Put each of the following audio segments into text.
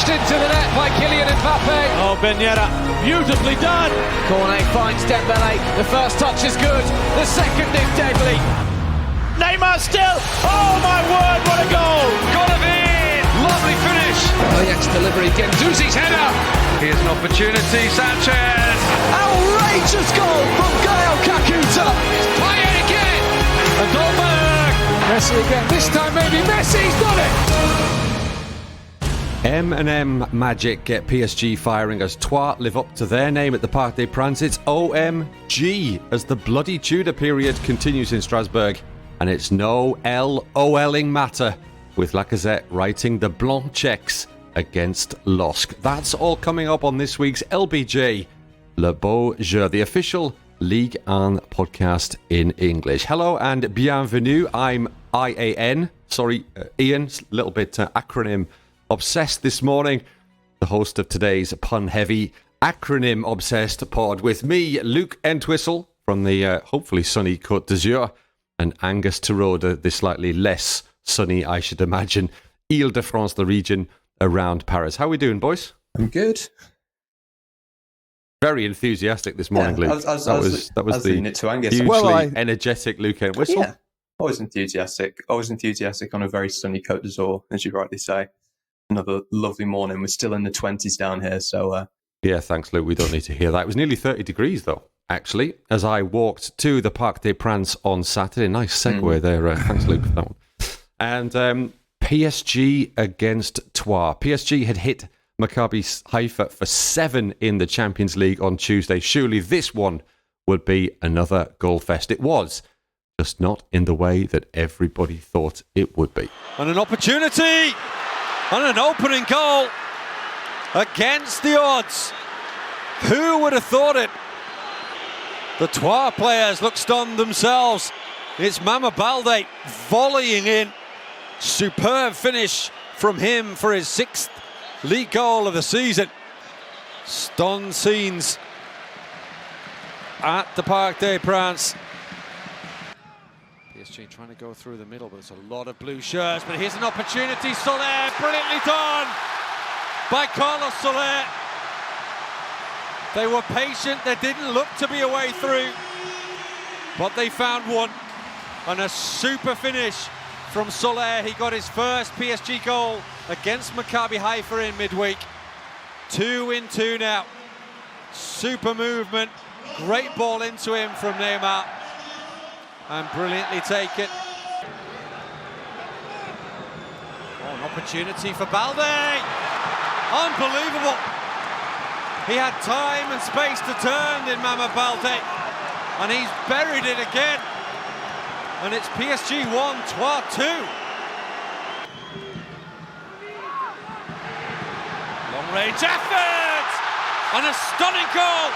Pushed into the net by Kylian Mbappe. Oh, Benyera, beautifully done. Cornet finds Dembele. The first touch is good. The second is deadly. Neymar still. Oh my word, what a goal. Golovin. Lovely finish. Ajax delivery. Guendouzi's header. Here's an opportunity. Sanchez. Outrageous goal from Gael Kakuta. It's Payet again. And Dolberg. Messi again. This time maybe Messi's got it. M&M Magic get PSG firing as Troyes live up to their name at the Parc des Princes. It's OMG as the bloody Tudor period continues in Strasbourg. And it's no LOLing matter with Lacazette writing the Blanc checks against LOSC. That's all coming up on this week's LBJ, Le Beau Jeu, the official Ligue 1 podcast in English. Hello and bienvenue. I'm Ian, a little bit acronym obsessed this morning, the host of today's pun-heavy, acronym-obsessed pod with me, Luke Entwistle, from the hopefully sunny Côte d'Azur, and Angus Torode, the slightly less sunny, I should imagine, Ile-de-France, the region around Paris. How are we doing, boys? I'm good. Very enthusiastic this morning, Luke. That was the it to Angus. hugely energetic Luke Entwistle. Yeah, always enthusiastic. Always enthusiastic on a very sunny Côte d'Azur, as you rightly say. Another lovely morning. We're still in the 20s down here, so... Yeah, thanks, Luke. We don't need to hear that. It was nearly 30 degrees, though, actually, as I walked to the Parc des Princes on Saturday. Nice segue there. Thanks, Luke, for that one. And PSG against Troyes. PSG had hit Maccabi Haifa for 7 in the Champions League on Tuesday. Surely this one would be another goal fest. It was, just not in the way that everybody thought it would be. And an opportunity! And an opening goal against the odds. Who would have thought it? The Troyes players look stunned themselves. It's Mama Balde volleying in. Superb finish from him for his 6th league goal of the season. Stunned scenes at the Parc des Princes. PSG trying to go through the middle, but there's a lot of blue shirts. But here's an opportunity. Soler, brilliantly done by Carlos Soler. They were patient. There didn't look to be a way through, but they found one. And a super finish from Soler. He got his first PSG goal against Maccabi Haifa in midweek. 2-2 now. Super movement. Great ball into him from Neymar. And brilliantly taken. Oh, an opportunity for Balde. Unbelievable. He had time and space to turn in Mama Balde. And he's buried it again. And it's PSG 1, Troyes 2. Long range effort. And a stunning goal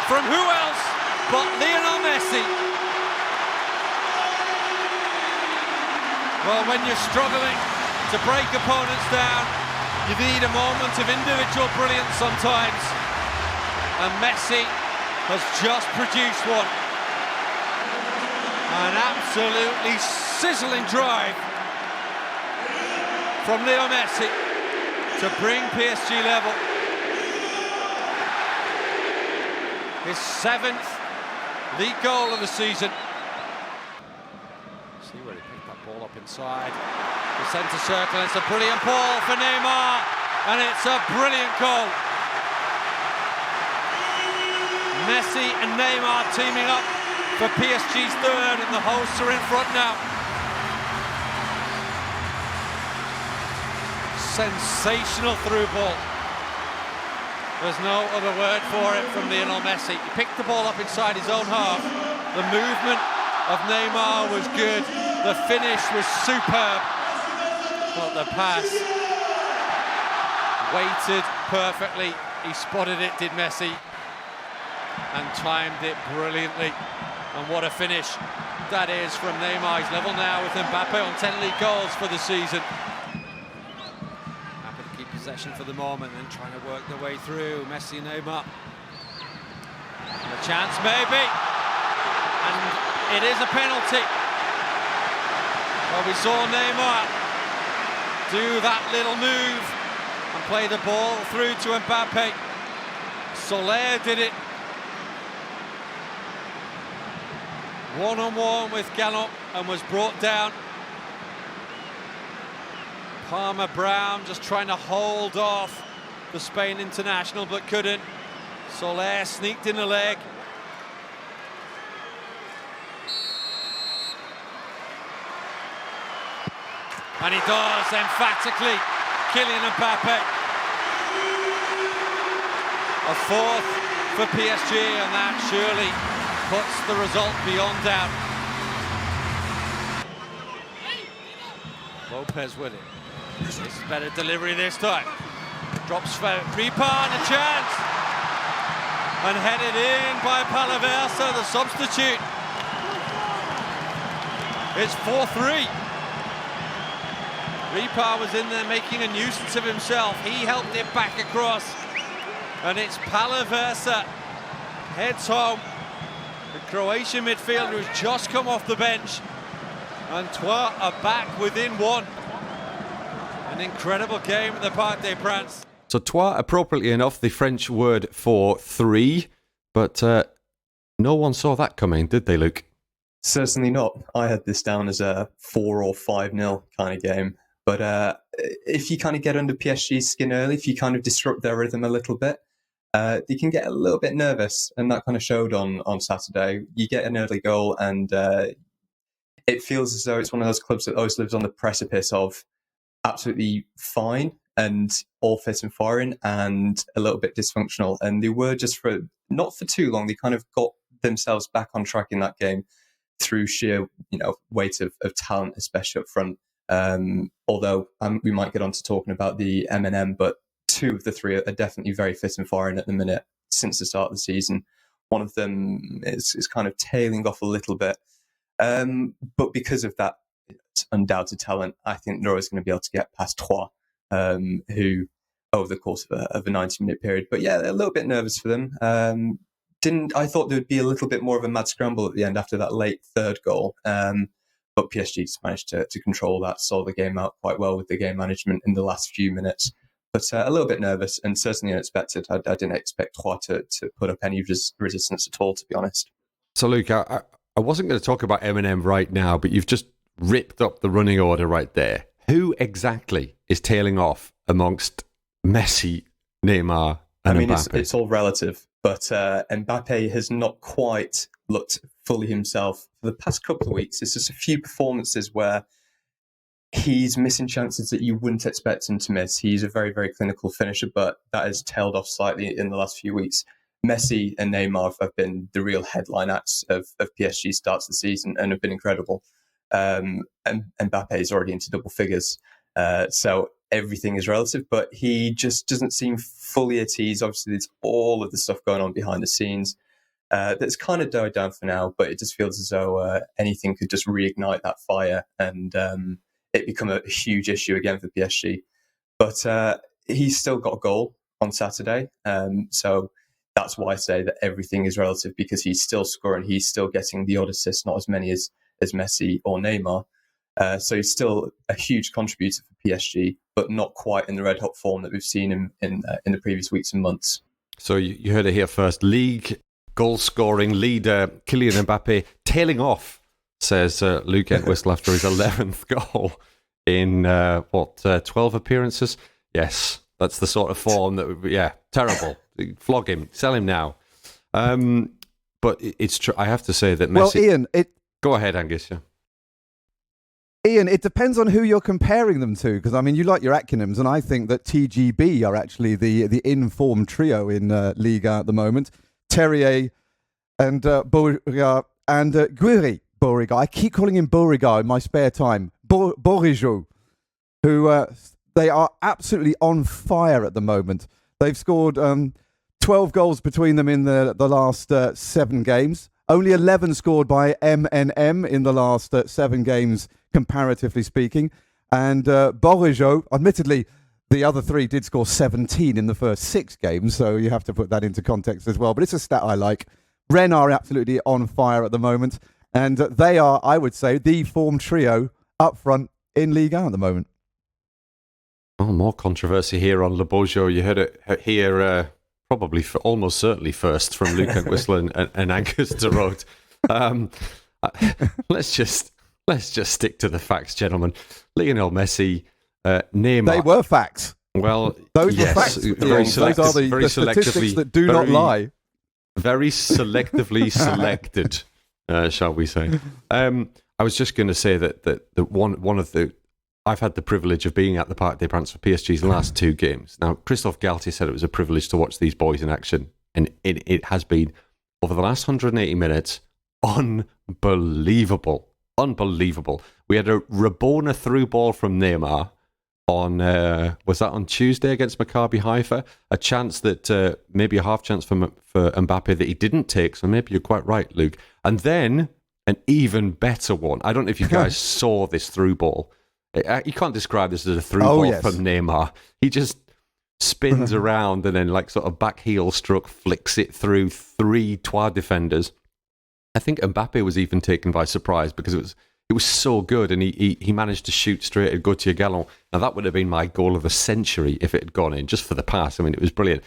from who else but Lionel Messi. Well, when you're struggling to break opponents down, you need a moment of individual brilliance sometimes. And Messi has just produced one. An absolutely sizzling drive from Leo Messi to bring PSG level. His 7th league goal of the season. See where he picked that ball up inside the centre circle. It's a brilliant ball for Neymar, and it's a brilliant goal. Messi and Neymar teaming up for PSG's 3rd, and the hosts are in front now. Sensational through ball. There's no other word for it from Lionel Messi. He picked the ball up inside his own half. The movement of Neymar was good. The finish was superb. But the pass waited perfectly. He spotted it, did Messi, and timed it brilliantly. And what a finish that is from Neymar. He's level now with Mbappe on 10 league goals for the season. Happy to keep possession for the moment and trying to work their way through. Messi and Neymar. And a chance maybe. And it is a penalty. Well, we saw Neymar do that little move and play the ball through to Mbappe. Soler did it. One-on-one with Gallant and was brought down. Palmer Brown just trying to hold off the Spain international but couldn't. Soler sneaked in the leg. And he does emphatically. Kylian Mbappe. A fourth for PSG, and that surely puts the result beyond doubt. Lopez with it. This is better delivery this time. Drops for Ripar and a chance. And headed in by Palaversa, the substitute. It's 4-3. Ripar was in there making a nuisance of himself. He helped it back across. And it's Palaversa. Heads home. The Croatian midfielder who's just come off the bench. And Troyes are back within one. An incredible game at the Parc des Princes. So Troyes, appropriately enough, the French word for 3. But no one saw that coming, did they, Luke? Certainly not. I had this down as a 4 or 5-0 kind of game. But if you kind of get under PSG's skin early, if you kind of disrupt their rhythm a little bit, they can get a little bit nervous. And that kind of showed on Saturday. You get an early goal and it feels as though it's one of those clubs that always lives on the precipice of absolutely fine and all fit and firing and a little bit dysfunctional. And they were just not for too long. They kind of got themselves back on track in that game through sheer, weight of talent, especially up front. Although we might get on to talking about the M&M, but 2 of the 3 are definitely very fit and firing at the minute since the start of the season. One of them is kind of tailing off a little bit. But because of that undoubted talent, I think they're always going to be able to get past Troyes, who over the course of a 90-minute period. But yeah, a little bit nervous for them. I thought there would be a little bit more of a mad scramble at the end after that late third goal. But PSG just managed to control that, saw the game out quite well with the game management in the last few minutes. But a little bit nervous and certainly unexpected. I didn't expect Troyes to put up any resistance at all, to be honest. So, Luke, I wasn't going to talk about M&M right now, but you've just ripped up the running order right there. Who exactly is tailing off amongst Messi, Neymar, and Mbappe? It's all relative, but Mbappe has not quite looked fully himself for the past couple of weeks. It's just a few performances where he's missing chances that you wouldn't expect him to miss. He's a very, very clinical finisher, but that has tailed off slightly in the last few weeks. Messi and Neymar have been the real headline acts of PSG starts the season and have been incredible. And Mbappe is already into double figures. So everything is relative, but he just doesn't seem fully at ease. Obviously, there's all of the stuff going on behind the scenes that's kind of died down for now, but it just feels as though anything could just reignite that fire and it become a huge issue again for PSG. But he's still got a goal on Saturday. So that's why I say that everything is relative, because he's still scoring. He's still getting the odd assist, not as many as Messi or Neymar. So he's still a huge contributor for PSG, but not quite in the red-hot form that we've seen him in the previous weeks and months. So you heard it here first. League goal-scoring leader Kylian Mbappe tailing off, says Luke Entwistle after his 11th goal in, 12 appearances? Yes, that's the sort of form that would be, terrible. Flog him, sell him now. But it's true. I have to say that Messi... Well, Ian, Go ahead, Angus. Yeah. Ian, it depends on who you're comparing them to, because, you like your acronyms, and I think that TGB are actually the in-form trio in Ligue at the moment. Terrier and Beauregard and Guiri Beauregard. I keep calling him Beauregard in my spare time. Beau Jeu, who they are absolutely on fire at the moment. They've scored 12 goals between them in the last 7 games. Only 11 scored by M&M in the last 7 games, comparatively speaking. And Beau Jeu, admittedly, the other 3 did score 17 in the first 6 games, so you have to put that into context as well. But it's a stat I like. Rennes are absolutely on fire at the moment, and they are, I would say, the form trio up front in Ligue 1 at the moment. Oh, more controversy here on Beau Jeu. You heard it here, probably almost certainly first from Luke Entwistle and Angus Torode. Let's just stick to the facts, gentlemen. Lionel Messi, Neymar. They were facts. Well, those yes, were facts. Those are the statistics that do not lie. Very selectively selected, shall we say? I was just going to say that one of the. I've had the privilege of being at the Parc des Princes for PSG's last 2 games. Now, Christophe Galtier said it was a privilege to watch these boys in action, and it has been, over the last 180 minutes, unbelievable. Unbelievable. We had a Rabona through ball from Neymar on, was that on Tuesday against Maccabi Haifa? A chance that, maybe a half chance for Mbappe that he didn't take, so maybe you're quite right, Luke. And then, an even better one. I don't know if you guys saw this through ball. You can't describe this as a through ball from Neymar. He just spins around and then, like, sort of back heel stroke, flicks it through 3 Troyes defenders. I think Mbappe was even taken by surprise because it was so good, and he managed to shoot straight at Gauthier Gallon. Now, that would have been my goal of the century if it had gone in, just for the pass. I mean, it was brilliant.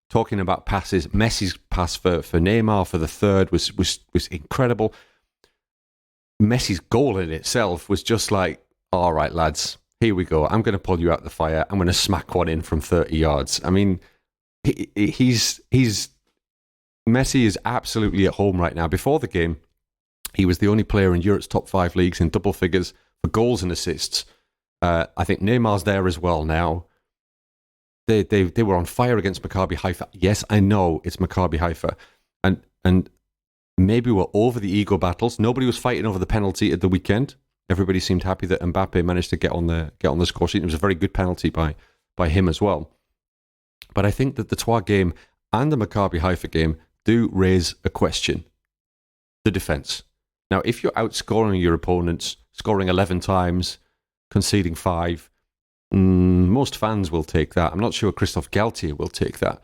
Talking about passes, Messi's pass for Neymar for the third was incredible. Messi's goal in itself was just like, all right, lads, here we go. I'm going to pull you out the fire. I'm going to smack one in from 30 yards. I mean, he's Messi is absolutely at home right now. Before the game, he was the only player in Europe's top 5 leagues in double figures for goals and assists. I think Neymar's there as well now. They were on fire against Maccabi Haifa. Yes, I know it's Maccabi Haifa, and maybe we're over the ego battles. Nobody was fighting over the penalty at the weekend. Everybody seemed happy that Mbappe managed to get on the score sheet. It was a very good penalty by him as well. But I think that the Troyes game and the Maccabi Haifa game do raise a question. The defence. Now, if you're outscoring your opponents, scoring 11 times, conceding 5, most fans will take that. I'm not sure Christophe Galtier will take that.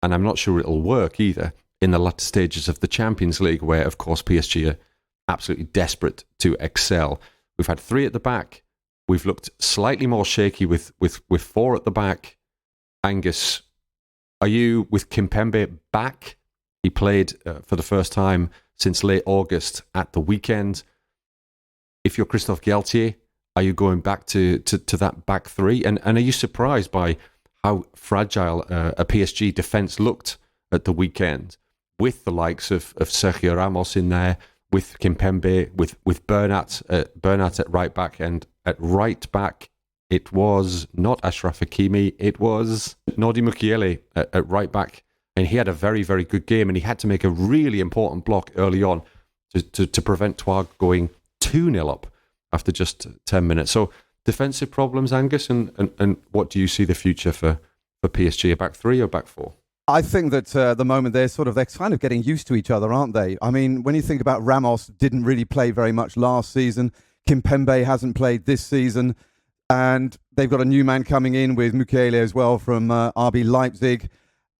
And I'm not sure it'll work either in the latter stages of the Champions League, where, of course, PSG are absolutely desperate to excel. We've had 3 at the back. We've looked slightly more shaky with 4 at the back. Angus, are you with Kimpembe back? He played for the first time since late August at the weekend. If you're Christophe Galtier, are you going back to that back 3? And are you surprised by how fragile a PSG defence looked at the weekend, with the likes of Sergio Ramos in there, with Kimpembe, with Bernat at right back, and at right back it was not Achraf Hakimi, it was Nordi Mukiele at right back, and he had a very, very good game, and he had to make a really important block early on to prevent Troyes going 2-0 up after just 10 minutes. So defensive problems, Angus, and what do you see the future for PSG, a back 3 or back 4? I think that at the moment they're kind of getting used to each other, aren't they? I mean, when you think about Ramos, didn't really play very much last season. Kimpembe hasn't played this season. And they've got a new man coming in with Mukiele as well from RB Leipzig.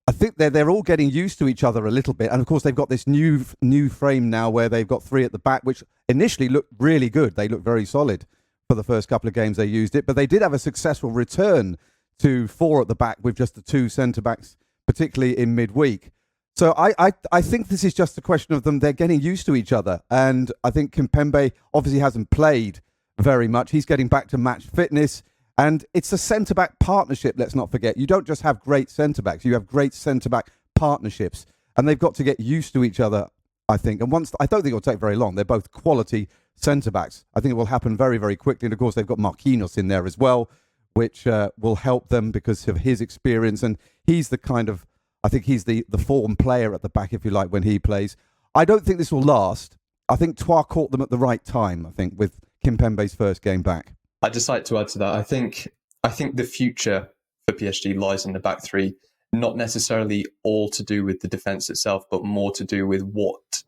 I think they're all getting used to each other a little bit. And of course, they've got this new frame now where they've got 3 at the back, which initially looked really good. They looked very solid for the first couple of games they used it. But they did have a successful return to 4 at the back with just the 2 centre-backs, particularly in midweek. So I think this is just a question of them. They're getting used to each other. And I think Kimpembe obviously hasn't played very much. He's getting back to match fitness. And it's a centre-back partnership, let's not forget. You don't just have great centre-backs. You have great centre-back partnerships. And they've got to get used to each other, I think. And I don't think it'll take very long. They're both quality centre-backs. I think it will happen very, very quickly. And of course, they've got Marquinhos in there as well, which will help them because of his experience. And he's the kind of, I think he's the form player at the back, if you like, when he plays. I don't think this will last. I think Troyes caught them at the right time, I think, with Kimpembe's first game back. I'd just like to add to that. I think the future for PSG lies in the back 3, not necessarily all to do with the defence itself, but more to do with what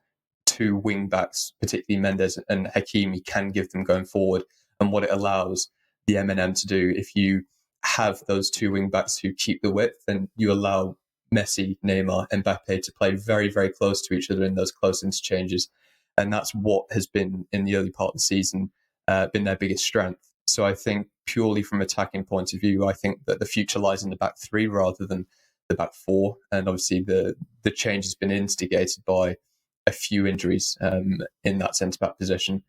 2 wing backs, particularly Mendes and Hakimi, can give them going forward, and what it allows the M&M to do. If you have those 2 wing backs who keep the width, then you allow Messi, Neymar, Mbappe to play very, very close to each other in those close interchanges. And that's what has been, in the early part of the season, been their biggest strength. So I think purely from attacking point of view, I think that the future lies in the back three rather than the back four. And obviously the change has been instigated by a few injuries in that centre-back position.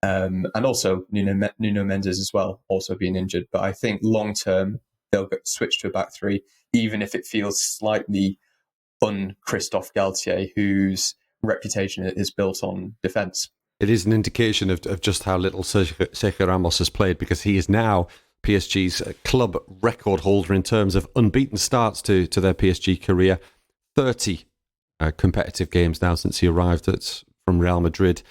And also Nuno Mendes as well, also being injured. But I think long-term, they'll switch to a back three, even if it feels slightly un-Christophe Galtier, whose reputation is built on defence. It is an indication of just how little Sergio Ramos has played, because he is now PSG's club record holder in terms of unbeaten starts to their PSG career. 30 competitive games now since he arrived from Real Madrid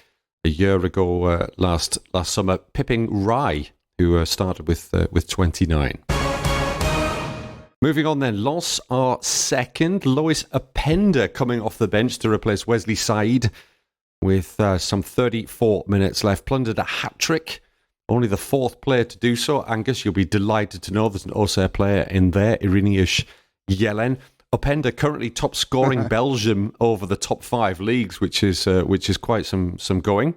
a year ago last summer, pipping Rai, who started with 29. Moving on then, Lens are second. Lois Openda coming off the bench to replace Wesley Said with some 34 minutes left. Plundered a hat-trick. Only the fourth player to do so. Angus, you'll be delighted to know there's an Auxerre player in there, Irineusz Yelen. Openda currently top scoring Belgium over the top 5 leagues, which is quite some going.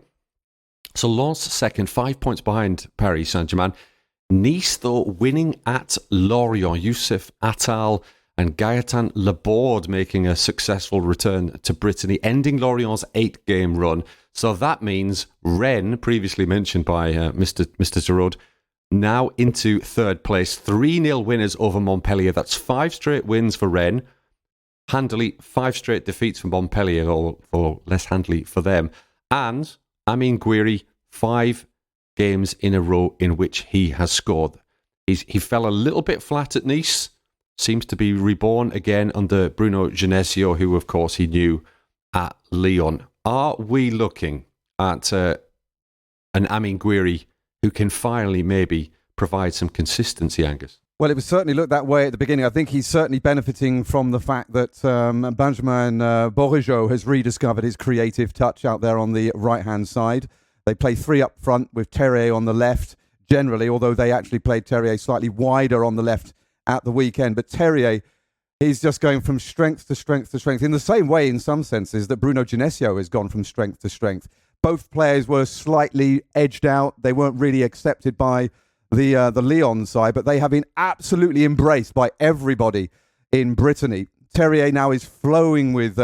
So Lens second, 5 points behind Paris Saint-Germain. Nice, though, winning at Lorient. Youssef Attal and Gaëtan Laborde making a successful return to Brittany, ending Lorient's 8-game run. So that means Rennes, previously mentioned by Mr. Torode, now into third place. 3-0 winners over Montpellier. That's 5 straight wins for Rennes. Handily, 5 straight defeats for Montpellier, or less handily for them. And Amine Gouiri, 5 games in a row in which he has scored. He fell a little bit flat at Nice. Seems to be reborn again under Bruno Genesio, who, of course, he knew at Lyon. Are we looking at an Amine Gouiri who can finally maybe provide some consistency, Angus? Well, it would certainly look that way at the beginning. I think he's certainly benefiting from the fact that Benjamin Beau Jeu has rediscovered his creative touch out there on the right-hand side. They play 3 up front with Terrier on the left, generally, although they actually played Terrier slightly wider on the left at the weekend. But Terrier, he's just going from strength to strength to strength, in the same way, in some senses, that Bruno Genesio has gone from strength to strength. Both players were slightly edged out. They weren't really accepted by the Lyon side, but they have been absolutely embraced by everybody in Brittany. Terrier now is flowing with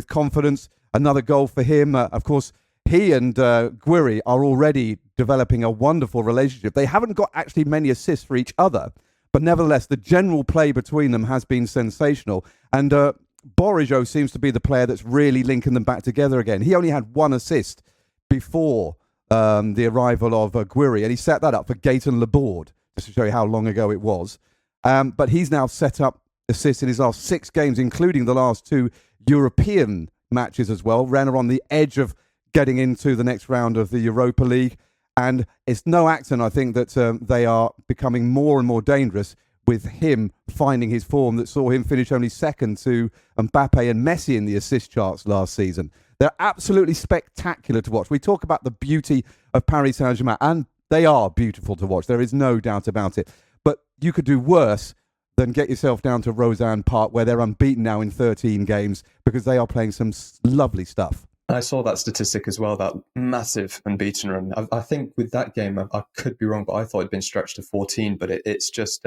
confidence. Another goal for him. Of course, he and Gouiri are already developing a wonderful relationship. They haven't got actually many assists for each other, but nevertheless, the general play between them has been sensational. And Beau Jeu seems to be the player that's really linking them back together again. He only had 1 assist before the arrival of Gouiri, and he set that up for Gaëtan Laborde, just to show you how long ago it was. But he's now set up assists in his last 6 games, including the last 2 European matches as well. Rennes are on the edge of getting into the next round of the Europa League. And it's no accident, I think, that they are becoming more and more dangerous with him finding his form that saw him finish only second to Mbappe and Messi in the assist charts last season. They're absolutely spectacular to watch. We talk about the beauty of Paris Saint-Germain, and they are beautiful to watch. There is no doubt about it. But you could do worse than get yourself down to Rosanne Park, where they're unbeaten now in 13 games, because they are playing some lovely stuff. I saw that statistic as well, that massive unbeaten run. I think with that game, I could be wrong, but I thought it'd been stretched to 14. But it's just,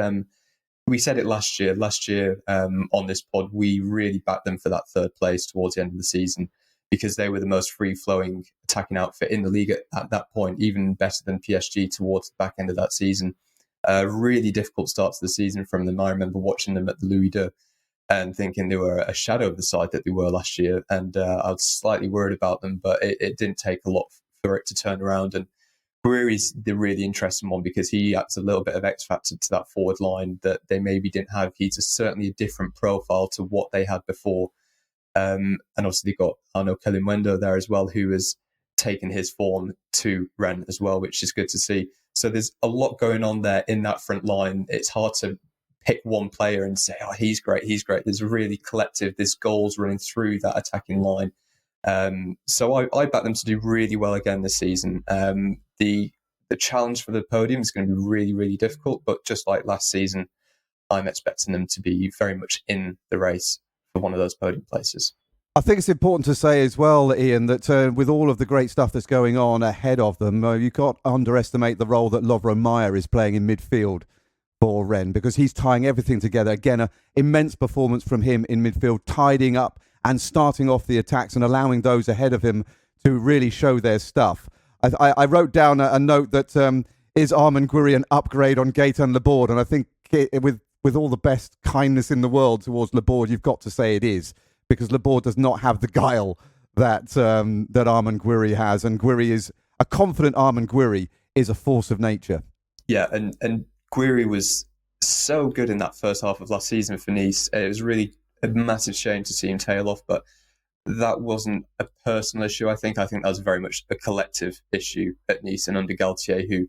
we said it last year. Last year on this pod, we really backed them for that third place towards the end of the season, because they were the most free-flowing attacking outfit in the league at that point, even better than PSG towards the back end of that season. Really difficult start to the season from them. I remember watching them at the Louis II and thinking they were a shadow of the side that they were last year. And I was slightly worried about them, but it didn't take a lot for it to turn around. And Gouiri's the really interesting one, because he adds a little bit of X factor to that forward line that they maybe didn't have. He's certainly a different profile to what they had before. And obviously they've got Arnaud Kalimuendo there as well, who has taken his form to Rennes as well, which is good to see. So there's a lot going on there in that front line. It's hard to pick one player and say, oh, he's great. There's a really collective, there's goals running through that attacking line. So I back them to do really well again this season. The challenge for the podium is going to be really, really difficult, but just like last season, I'm expecting them to be very much in the race for one of those podium places. I think it's important to say as well, Ian, that with all of the great stuff that's going on ahead of them, you can't underestimate the role that Lovro Majer is playing in midfield for Rennes, because he's tying everything together. Again, an immense performance from him in midfield, tidying up and starting off the attacks and allowing those ahead of him to really show their stuff. I wrote down a note that is Armand Gouiri an upgrade on Gaëtan Laborde, and I think with all the best kindness in the world towards Laborde, you've got to say it is, because Laborde does not have the guile that that Armand Gouiri has, and Gouiri is a confident Armand Gouiri is a force of nature. Yeah, and Gouiri was so good in that first half of last season for Nice. It was really a massive shame to see him tail off, but that wasn't a personal issue. I think that was very much a collective issue at Nice and under Galtier, who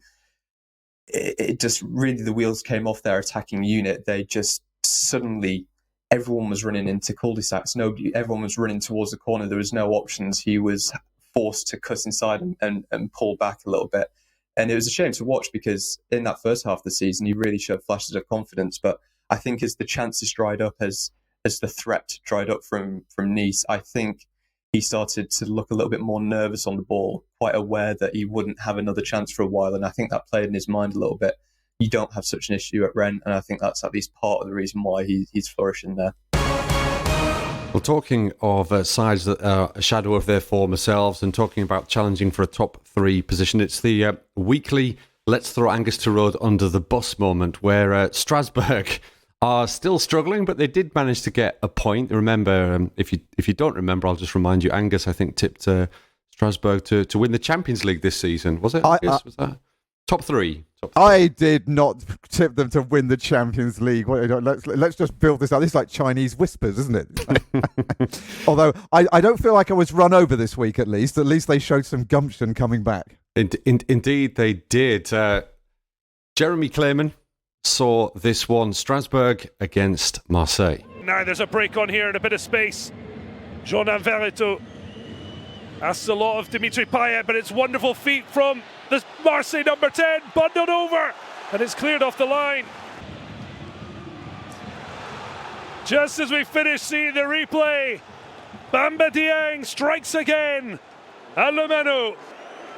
it just really, the wheels came off their attacking unit. They just suddenly, everyone was running into cul-de-sacs. Everyone was running towards the corner. There was no options. He was forced to cut inside and pull back a little bit. And it was a shame to watch, because in that first half of the season, he really showed flashes of confidence. But I think as the chances dried up, as the threat dried up from Nice, I think he started to look a little bit more nervous on the ball, quite aware that he wouldn't have another chance for a while. And I think that played in his mind a little bit. You don't have such an issue at Rennes, and I think that's at least part of the reason why he's flourishing there. Well, talking of sides that are a shadow of their former selves and talking about challenging for a top 3 position, it's the weekly let's throw Angus Torode under the bus moment, where Strasbourg are still struggling, but they did manage to get a point. Remember, if you don't remember, I'll just remind you, Angus, I think, tipped Strasbourg to win the Champions League this season. Was it? Was that top 3? I did not tip them to win the Champions League. Let's just build this out. This is like Chinese whispers, isn't it? Although I don't feel like I was run over this week, at least. At least they showed some gumption coming back. Indeed, they did. Jeremy Clayman saw this one. Strasbourg against Marseille. Now there's a break on here and a bit of space. Jordan Verretou asks a lot of Dimitri Payet, but it's wonderful feet from the Marseille number 10, bundled over, and it's cleared off the line. Just as we finish seeing the replay, Bamba Dieng strikes again, and Lomeno.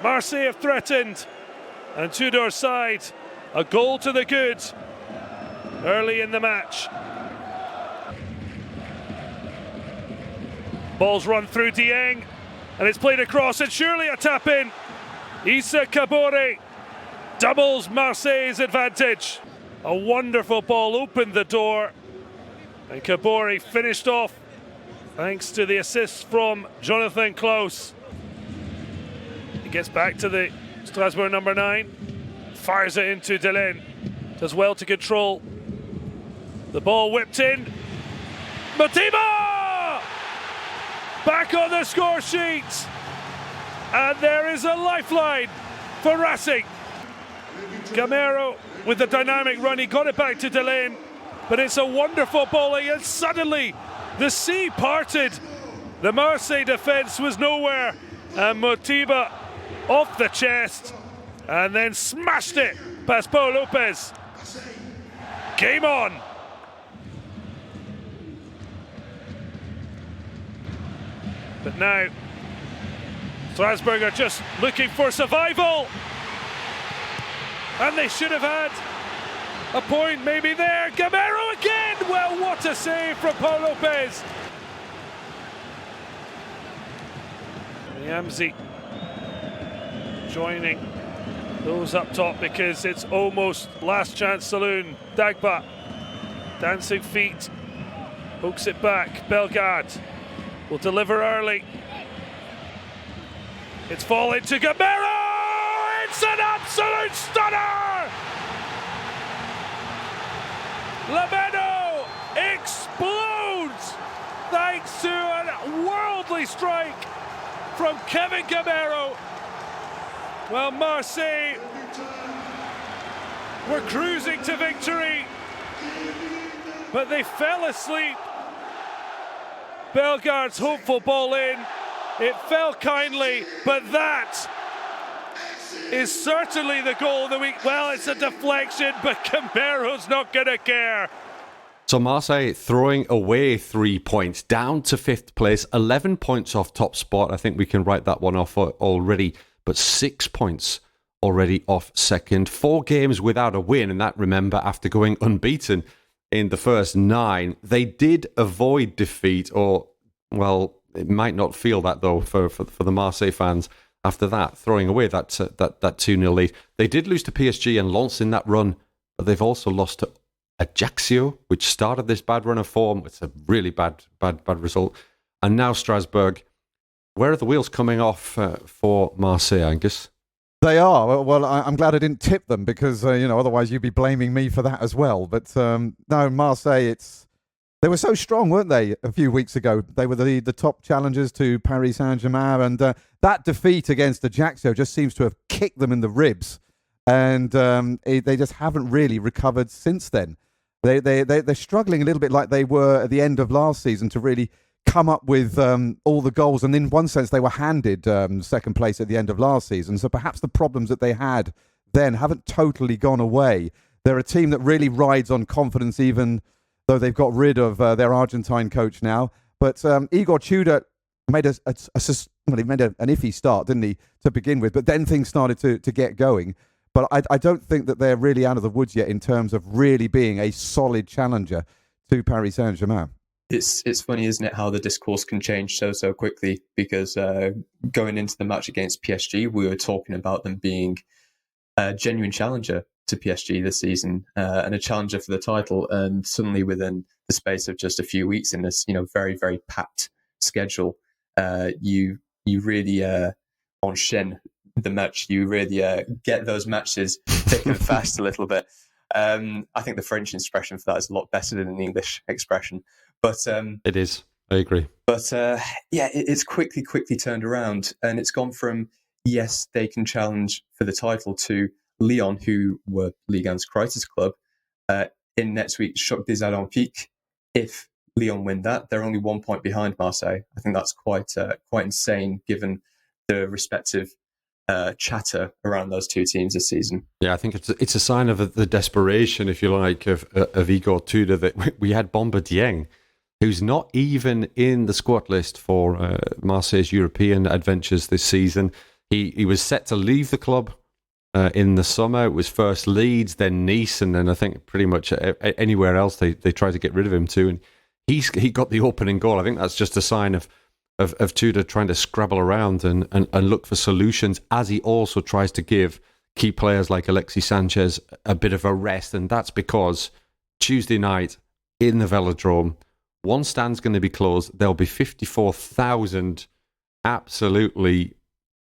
Marseille have threatened, and Tudor's side, a goal to the good early in the match. Ball's run through Dieng, and it's played across, and surely a tap in. Issa Kabore doubles Marseille's advantage. A wonderful ball opened the door, and Kabore finished off thanks to the assist from Jonathan Klaus. He gets back to the Strasbourg number 9, fires it into Delaine, does well to control. The ball whipped in. Matiba! Back on the score sheet. And there is a lifeline for Racing. Gameiro with the dynamic run, he got it back to Delaine, but it's a wonderful bowling, and suddenly the sea parted. The Marseille defence was nowhere, and Motiba off the chest, and then smashed it past Paul Lopez. Game on. But now Strasbourg are just looking for survival, and they should have had a point maybe there. Gameiro again! Well, what a save from Paul Lopez. Niamzi joining those up top because it's almost last chance saloon. Dagba, dancing feet, hooks it back. Bellegarde will deliver early. It's falling to Gameiro! It's an absolute stunner! Lomeno explodes thanks to a worldly strike from Kevin Gameiro. Well, Marseille were cruising to victory, but they fell asleep. Bellegarde's hopeful ball in. It fell kindly, but that is certainly the goal of the week. Well, it's a deflection, but Gameiro's not going to care. So Marseille throwing away 3 points, down to 5th place, 11 points off top spot. I think we can write that one off already, but 6 points already off second. 4 games without a win, and that, remember, after going unbeaten in the first 9. They did avoid defeat, or, well, it might not feel that, though, for the Marseille fans after that, throwing away that 2-0 lead. They did lose to PSG and Lens in that run, but they've also lost to Ajaccio, which started this bad run of form. It's a really bad result. And now Strasbourg. Where are the wheels coming off for Marseille, Angus? They are. Well, I'm glad I didn't tip them because, otherwise you'd be blaming me for that as well. But no, Marseille, they were so strong, weren't they, a few weeks ago? They were the top challengers to Paris Saint-Germain, and that defeat against Ajaccio just seems to have kicked them in the ribs, and they just haven't really recovered since then. They're struggling a little bit like they were at the end of last season to really come up with all the goals, and in one sense they were handed second place at the end of last season, so perhaps the problems that they had then haven't totally gone away. They're a team that really rides on confidence, even though they've got rid of their Argentine coach now. But Igor Tudor made an iffy start, didn't he, to begin with, but then things started to get going. But I don't think that they're really out of the woods yet in terms of really being a solid challenger to Paris Saint-Germain. It's funny, isn't it, how the discourse can change so quickly, because going into the match against PSG, we were talking about them being a genuine challenger to PSG this season and a challenger for the title, and suddenly within the space of just a few weeks in this very, very packed schedule, you really enchaîne the match. You really get those matches thick and fast a little bit. I think the French expression for that is a lot better than the English expression. But it is. I agree. But it's quickly turned around, and it's gone from, yes, they can challenge for the title, to Lyon, who were Ligue 1's crisis club, in next week's Choc des Olympiques. If Lyon win that, they're only 1 point behind Marseille. I think that's quite insane, given the respective chatter around those two teams this season. Yeah, I think it's a sign of the desperation, if you like, of Igor Tudor, that we had Bamba Dieng, who's not even in the squad list for Marseille's European adventures this season. He was set to leave the club in the summer. It was first Leeds, then Nice, and then I think pretty much anywhere else they tried to get rid of him too. And he got the opening goal. I think that's just a sign of Tudor trying to scrabble around and look for solutions, as he also tries to give key players like Alexis Sanchez a bit of a rest. And that's because Tuesday night in the Velodrome, one stand's going to be closed. There'll be 54,000 absolutely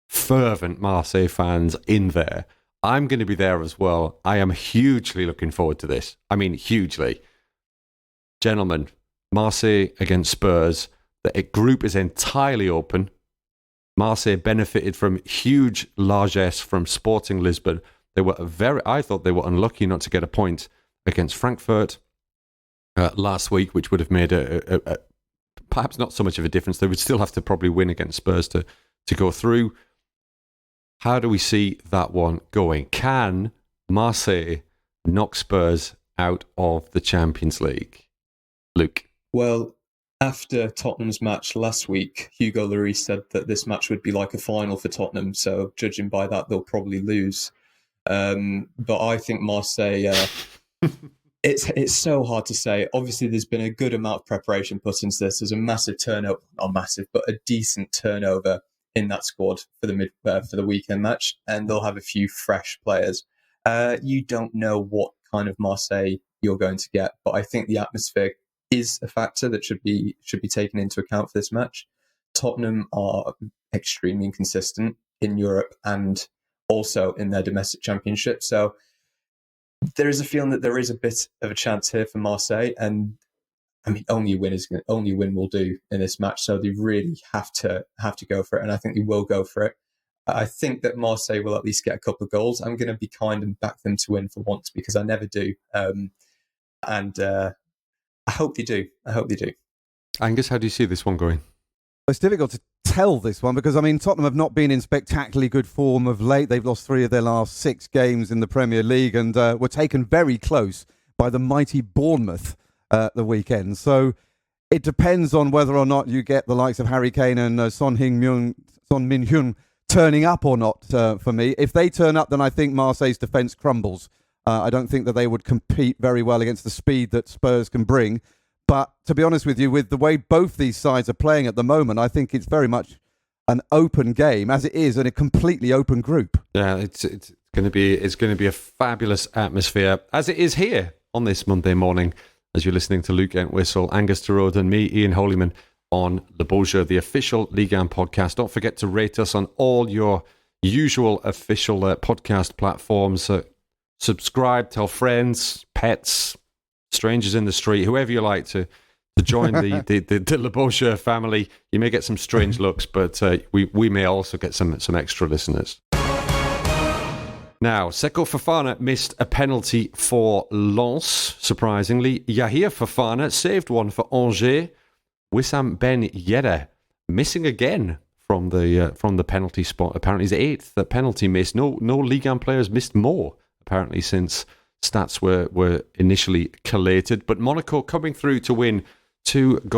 fervent Marseille fans in there. I'm going to be there as well. I am hugely looking forward to this. I mean, hugely. Gentlemen, Marseille against Spurs. The group is entirely open. Marseille benefited from huge largesse from Sporting Lisbon. I thought they were unlucky not to get a point against Frankfurt last week, which would have made a perhaps not so much of a difference. They would still have to probably win against Spurs to go through. How do we see that one going? Can Marseille knock Spurs out of the Champions League? Luke? Well, after Tottenham's match last week, Hugo Lloris said that this match would be like a final for Tottenham. So judging by that, they'll probably lose. But I think Marseille, it's so hard to say. Obviously, there's been a good amount of preparation put into this. There's a massive turnover, not massive, but a decent turnover in that squad for the weekend match, and they'll have a few fresh players. You don't know what kind of Marseille you're going to get, but I think the atmosphere is a factor that should be taken into account for this match. Tottenham are extremely inconsistent in Europe and also in their domestic championship, so there is a feeling that there is a bit of a chance here for Marseille, and I mean, only a win will do in this match. So they really have to go for it, and I think they will go for it. I think that Marseille will at least get a couple of goals. I'm going to be kind and back them to win for once, because I never do, and I hope they do. Angus, how do you see this one going? It's difficult to tell this one because, I mean, Tottenham have not been in spectacularly good form of late. They've lost 3 of their last 6 games in the Premier League and were taken very close by the mighty Bournemouth the weekend. So it depends on whether or not you get the likes of Harry Kane and Son Min-hyun turning up or not for me. If they turn up, then I think Marseille's defence crumbles. I don't think that they would compete very well against the speed that Spurs can bring. But to be honest with you, with the way both these sides are playing at the moment, I think it's very much an open game, as it is in a completely open group. Yeah, it's going to be a fabulous atmosphere, as it is here on this Monday morning, as you're listening to Luke Entwistle, Angus Torode and me, Ian Holyman, on the Beau Jeu, the official Ligue podcast. Don't forget to rate us on all your usual official podcast platforms. Subscribe, tell friends, pets, strangers in the street, whoever you like to join the Le Beau Jeu family. You may get some strange looks, but we may also get some extra listeners. Now, Seko Fofana missed a penalty for Lens, surprisingly. Yahia Fofana saved one for Angers. Wissam Ben Yedder missing again from the penalty spot. Apparently his 8th penalty miss. No Ligue 1 players missed more, apparently, since stats were initially collated. But Monaco coming through to win 2-0.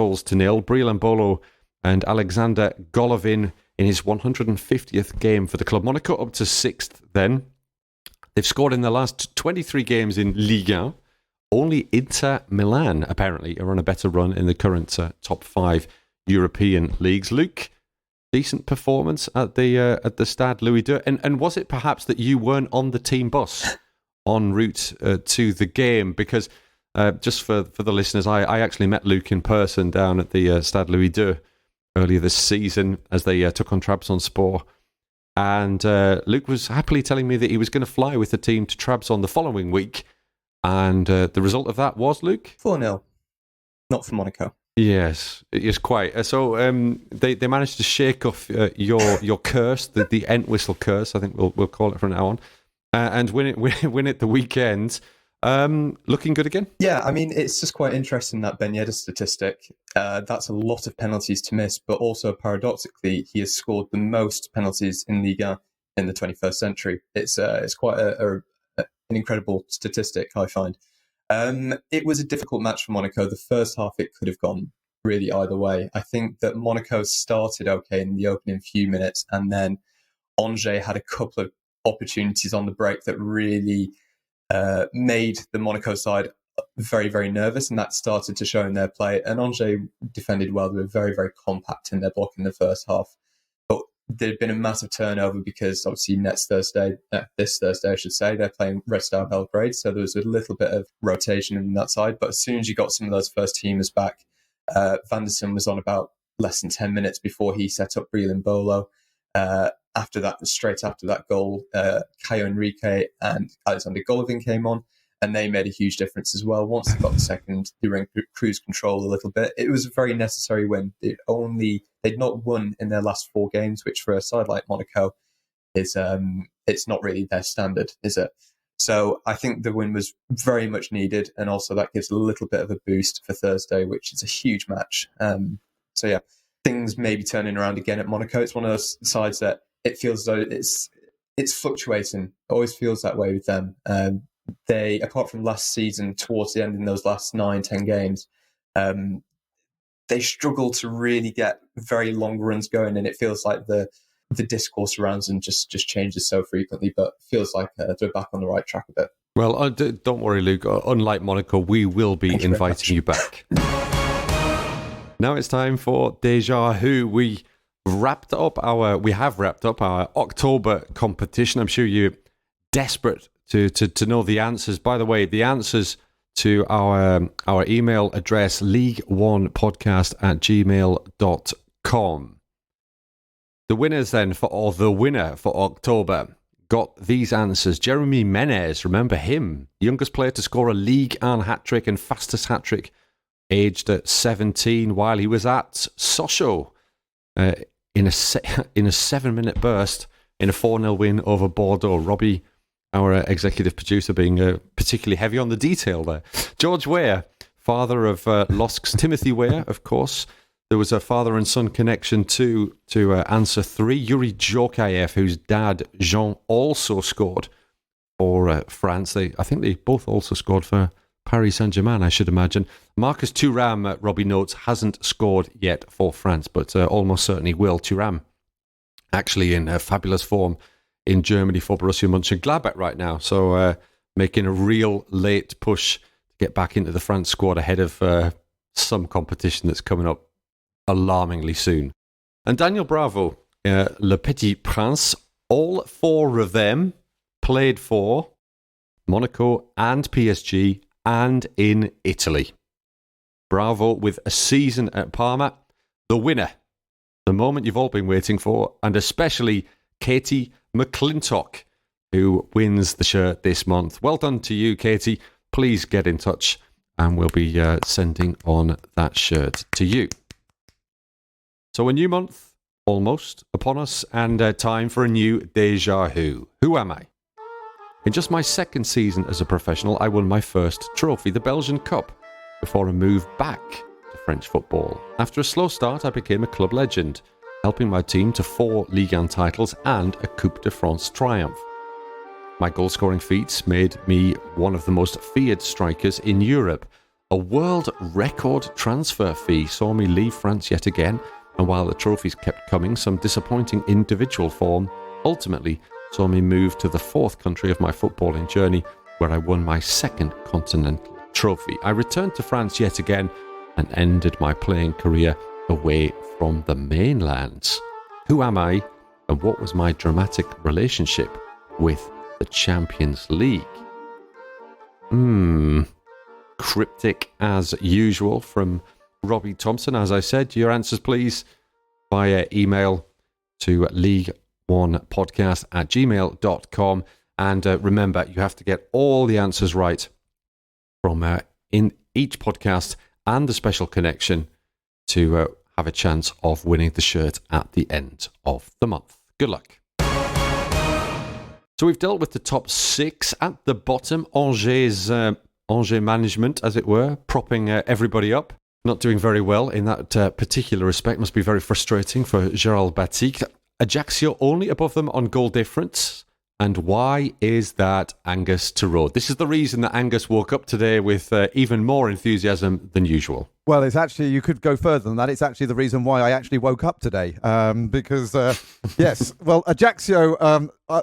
Breel Mbolo and Alexander Golovin in his 150th game for the club. Monaco up to 6th then. They've scored in the last 23 games in Ligue 1. Only Inter Milan, apparently, are on a better run in the current top 5 European leagues. Luke, decent performance at the Stade Louis II. And was it perhaps that you weren't on the team bus en route to the game? Because just for the listeners, I actually met Luke in person down at the Stade Louis II earlier this season as they took on Trabzonspor. And Luke was happily telling me that he was going to fly with the team to Trabzon the following week. And the result of that was, Luke? 4-0. Not for Monaco. Yes, quite. So they managed to shake off your curse, the Entwistle curse, I think we'll call it from now on, and win it the weekend. Looking good again? Yeah, I mean, it's just quite interesting, that Ben Yedder statistic. That's a lot of penalties to miss, but also paradoxically, he has scored the most penalties in Ligue 1 in the 21st century. It's quite an incredible statistic, I find. It was a difficult match for Monaco. The first half, it could have gone really either way. I think that Monaco started okay in the opening few minutes, and then Angers had a couple of opportunities on the break that really made the Monaco side very, very nervous, and that started to show in their play. And Angers defended well. They were very, very compact in their block in the first half. But there'd been a massive turnover because obviously this Thursday, I should say, they're playing Red Star Belgrade. So there was a little bit of rotation in that side. But as soon as you got some of those first teamers back, Vanderson was on about less than 10 minutes before he set up Breel Mbolo. Straight after that goal, Caio Henrique and Alexander Golovin came on, and they made a huge difference as well. Once they got the second, they were in cruise control a little bit. It was a very necessary win. They'd not won in their last 4 games, which for a side like Monaco is it's not really their standard, is it? So I think the win was very much needed, and also that gives a little bit of a boost for Thursday, which is a huge match. So yeah, things may be turning around again at Monaco. It's one of those sides that it feels though it's fluctuating. It always feels that way with them. They, apart from last season, towards the end in those last 9-10 games, they struggle to really get very long runs going, and it feels like the discourse around them just changes so frequently. But it feels like they're back on the right track a bit. Well, don't worry, Luke. Unlike Monaco, we will be inviting you back. Now it's time for Deja Who. We have wrapped up our October competition. I'm sure you're desperate to know the answers. By the way, the answers to our email address, league1podcast@gmail.com. The winner for October got these answers. Jeremy Menez, remember him? Youngest player to score a Ligue 1 hat-trick and fastest hat-trick, aged at 17, while he was at Sochaux in a 7-minute burst in a 4-0 win over Bordeaux. Robbie, our executive producer, being particularly heavy on the detail there. George Weah, father of LOSC's Timothy Weah, of course. There was a father and son connection to answer 3. Yuri Djokayev, whose dad, Jean, also scored for France. I think they both also scored for Paris Saint-Germain, I should imagine. Marcus Thuram, Robbie notes, hasn't scored yet for France, but almost certainly will. Thuram actually in fabulous form in Germany for Borussia Mönchengladbach right now. So making a real late push to get back into the France squad ahead of some competition that's coming up alarmingly soon. And Daniel Bravo, Le Petit Prince, all four of them played for Monaco and PSG and in Italy. Bravo with a season at Parma, the winner, the moment you've all been waiting for, and especially Katie McClintock, who wins the shirt this month. Well done to you, Katie. Please get in touch and we'll be sending on that shirt to you. So a new month, almost, upon us, and time for a new Deja Who. Who am I? In just my second season as a professional, I won my first trophy, the Belgian Cup, before a move back to French football. After a slow start, I became a club legend, helping my team to 4 Ligue 1 titles and a Coupe de France triumph. My goal-scoring feats made me one of the most feared strikers in Europe. A world record transfer fee saw me leave France yet again, and while the trophies kept coming, some disappointing individual form ultimately saw me move to the 4th country of my footballing journey, where I won my 2nd continental trophy. I returned to France yet again and ended my playing career away from the mainlands. Who am I, and what was my dramatic relationship with the Champions League? Cryptic as usual from Robbie Thompson. As I said, your answers please via email to league1podcast@gmail.com. And remember, you have to get all the answers right from in each podcast and the special connection to have a chance of winning the shirt at the end of the month. Good luck. So we've dealt with the top 6. At the bottom, Angers management, as it were, propping everybody up. Not doing very well in that particular respect. Must be very frustrating for Gérald Batik. Ajaccio only above them on goal difference. And why is that, Angus Torode? This is the reason that Angus woke up today with even more enthusiasm than usual. Well, it's actually, you could go further than that. It's actually the reason why I actually woke up today. Because, yes, well, Ajaccio,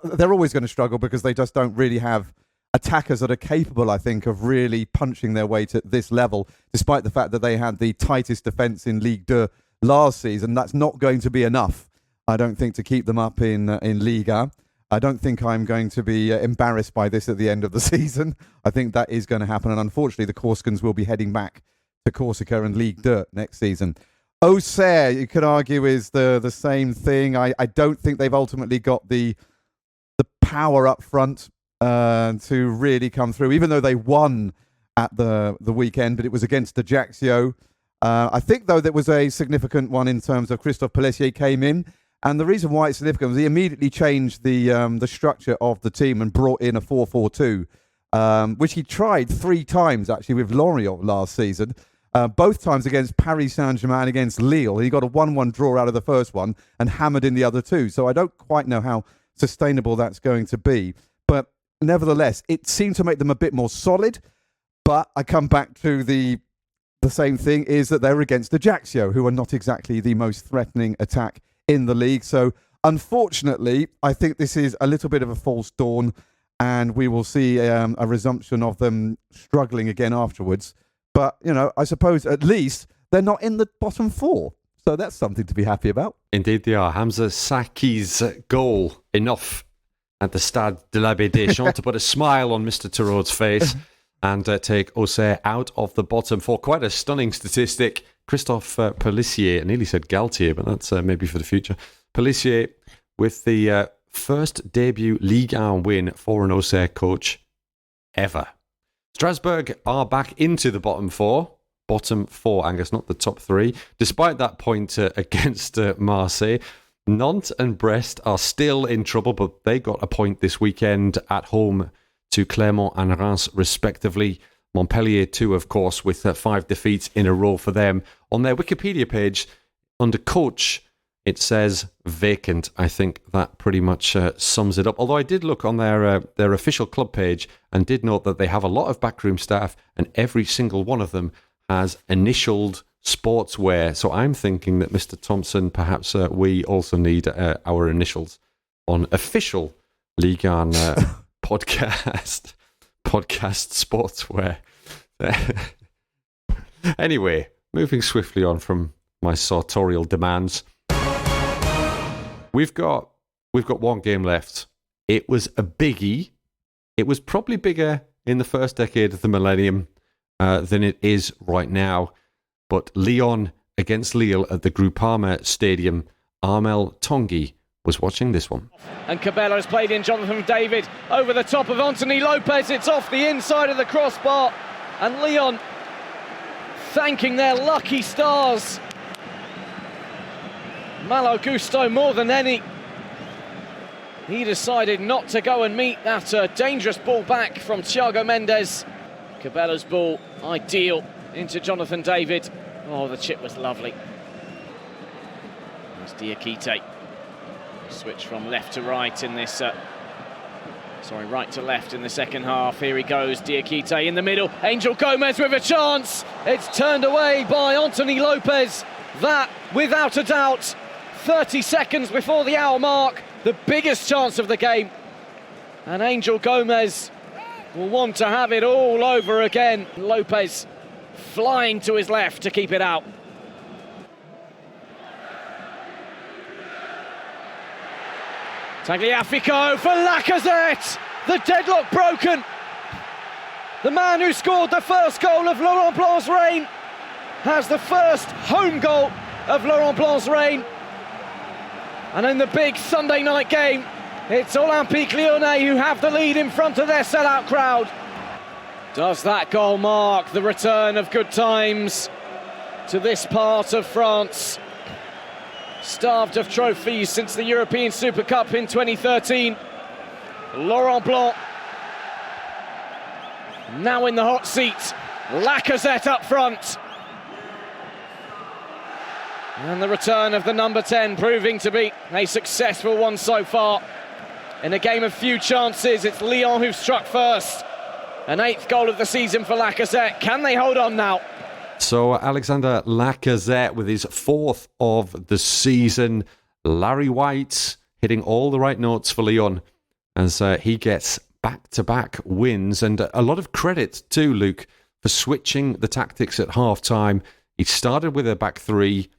they're always going to struggle because they just don't really have attackers that are capable, I think, of really punching their way to this level, despite the fact that they had the tightest defence in Ligue 2 last season. That's not going to be enough, I don't think, to keep them up in Liga. I don't think I'm going to be embarrassed by this at the end of the season. I think that is going to happen, and unfortunately the Corsicans will be heading back to Corsica and Ligue 2 next season. Auxerre, you could argue, is the same thing. I don't think they've ultimately got the power up front to really come through, even though they won at the weekend, but it was against Ajaccio. I think, though, that was a significant one in terms of Christophe Pellissier came in, and the reason why it's significant was he immediately changed the structure of the team and brought in a 4-4-2, which he tried 3 times, actually, with Lorient last season, both times against Paris Saint-Germain and against Lille. He got a 1-1 draw out of the first one and hammered in the other 2, so I don't quite know how sustainable that's going to be. But nevertheless, it seemed to make them a bit more solid, but I come back to the same thing, is that they're against Ajaccio, who are not exactly the most threatening attack in the league. So, unfortunately, I think this is a little bit of a false dawn, and we will see a resumption of them struggling again afterwards. But, you know, I suppose at least they're not in the bottom 4. So that's something to be happy about. Indeed they are. Hamza Saki's goal, enough at the Stade de la Baie des Champs to put a smile on Mr. Torode's face and take Auxerre out of the bottom 4. Quite a stunning statistic. Christophe Pellissier, I nearly said Galtier, but that's maybe for the future. Pellissier with the first debut Ligue 1 win for an Auxerre coach ever. Strasbourg are back into the bottom 4. Bottom 4, Angus, not the top 3. Despite that point against Marseille, Nantes and Brest are still in trouble, but they got a point this weekend at home to Clermont and Reims, respectively. Montpellier too, of course, with 5 defeats in a row for them. On their Wikipedia page, under coach It says vacant. I think that pretty much sums it up. Although I did look on their official club page and did note that they have a lot of backroom staff and every single one of them has initialed sportswear. So I'm thinking that Mr. Thompson, perhaps we also need our initials on official Ligue 1 podcast sportswear. Anyway, moving swiftly on from my sartorial demands. We've got one game left. It was a biggie. It was probably bigger in the first decade of the millennium than it is right now. But Lyon against Lille at the Groupama Stadium. Armel Tongi was watching this one. And Cabello's played in Jonathan David over the top of Anthony Lopez. It's off the inside of the crossbar. And Lyon thanking their lucky stars. Malo Gusto more than any. He decided not to go and meet that dangerous ball back from Thiago Mendes. Cabello's ball, ideal, into Jonathan David. Oh, the chip was lovely. There's Diakite. Switch from left to right in this... right to left in the second half. Here he goes, Diakite in the middle. Angel Gomez with a chance. It's turned away by Anthony Lopez. That, without a doubt, 30 seconds before the hour mark, the biggest chance of the game. And Angel Gomez will want to have it all over again. Lopez flying to his left to keep it out. Tagliafico for Lacazette. The deadlock broken. The man who scored the first goal of Laurent Blanc's reign has the first home goal of Laurent Blanc's reign. And in the big Sunday night game, it's Olympique Lyonnais who have the lead in front of their sellout crowd. Does that goal mark the return of good times to this part of France? Starved of trophies since the European Super Cup in 2013. Laurent Blanc now in the hot seat. Lacazette up front. And the return of the number 10 proving to be a successful one so far. In a game of few chances, it's Lyon who struck first. An 8th goal of the season for Lacazette. Can they hold on now? So Alexander Lacazette with his 4th of the season. Larry White hitting all the right notes for Lyon as he gets back-to-back wins. And a lot of credit to Luke for switching the tactics at half-time. He started with a back three.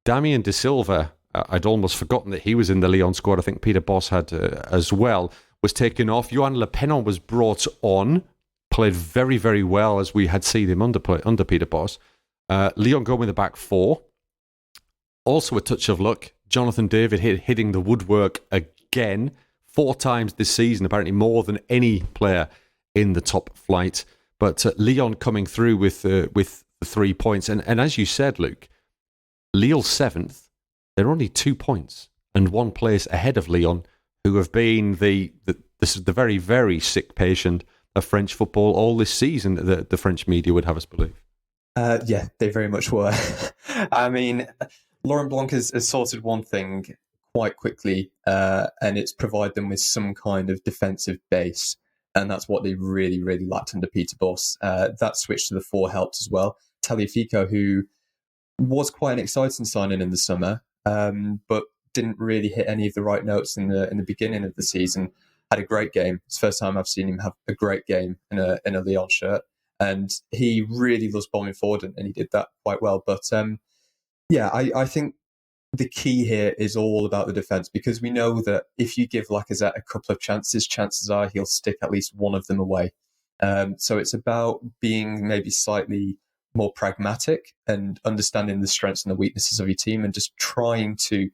Damien De Silva, I'd almost forgotten that he was in the Lyon squad. I think Peter Bosz had as well, was taken off. Yohan Le Pennon was brought on, played very, very well as we had seen him under Peter Bosz. Lyon going with the back four. Also a touch of luck. Jonathan David hitting the woodwork again 4 times this season, apparently more than any player in the top flight. But Lyon coming through with the 3 points. And as you said, Luke, Lille 7th, they're only 2 points and 1 place ahead of Lyon, who have been the very, very sick patient of French football all this season, the French media would have us believe. Yeah, they very much were. I mean, Laurent Blanc has sorted one thing quite quickly, and it's provide them with some kind of defensive base. And that's what they really, really lacked under Peter Bosz. That switch to the 4 helped as well. Tagliafico, who was quite an exciting signing in the summer, but didn't really hit any of the right notes in the beginning of the season, had a great game. It's the first time I've seen him have a great game in a Lyon shirt. And he really loves bombing forward, and he did that quite well. But I think the key here is all about the defence, because we know that if you give Lacazette a couple of chances, chances are he'll stick at least one of them away. So it's about being maybe slightly more pragmatic and understanding the strengths and the weaknesses of your team, and just trying to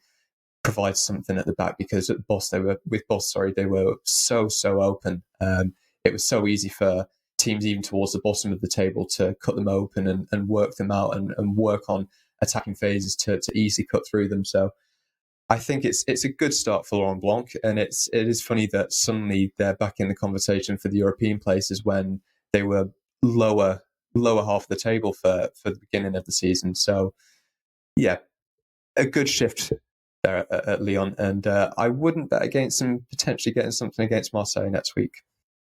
provide something at the back. Because at Bosz, they were so open. It was so easy for teams even towards the bottom of the table to cut them open and work them out and work on attacking phases to easily cut through them. So I think it's a good start for Laurent Blanc, and it is funny that suddenly they're back in the conversation for the European places when they were lower half of the table for the beginning of the season. So yeah, a good shift there at Lyon, and I wouldn't bet against them potentially getting something against Marseille next week.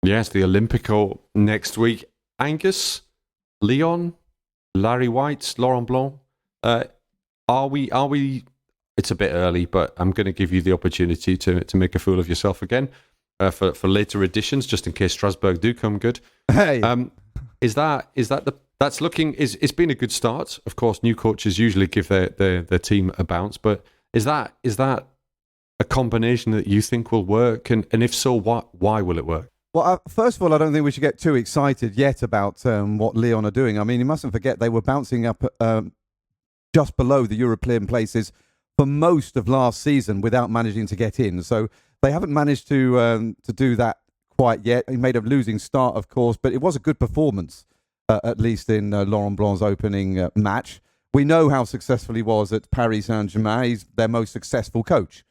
Yes, the Olympico next week. Angus, Lyon, Larry White, Laurent Blanc. Are we? It's a bit early, but I'm going to give you the opportunity to make a fool of yourself again for later editions, just in case Strasbourg do come good. Hey, That's looking. It's been a good start. Of course, new coaches usually give their team a bounce, but is that a combination that you think will work? And if so, why will it work? well, first of all, I don't think we should get too excited yet about what Lyon are doing. I mean, you mustn't forget they were bouncing up just below the European places for most of last season without managing to get in. So they haven't managed to do that quite yet. He made a losing start, of course, but it was a good performance, at least in Laurent Blanc's opening match. We know how successful he was at Paris Saint-Germain. He's their most successful coach.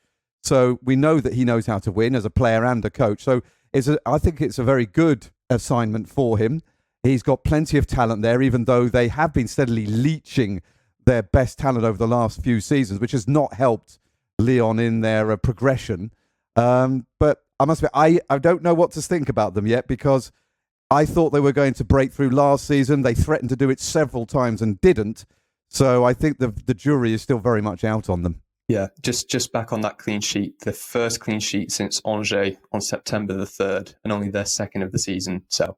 So we know that he knows how to win as a player and a coach. So I think it's a very good assignment for him. He's got plenty of talent there, even though they have been steadily leeching their best talent over the last few seasons, which has not helped Lyon in their progression. But I must admit, I don't know what to think about them yet, because I thought they were going to break through last season. They threatened to do it several times and didn't. So I think the jury is still very much out on them. Yeah, just back on that clean sheet, the first clean sheet since Angers on September the 3rd, and only their second of the season. So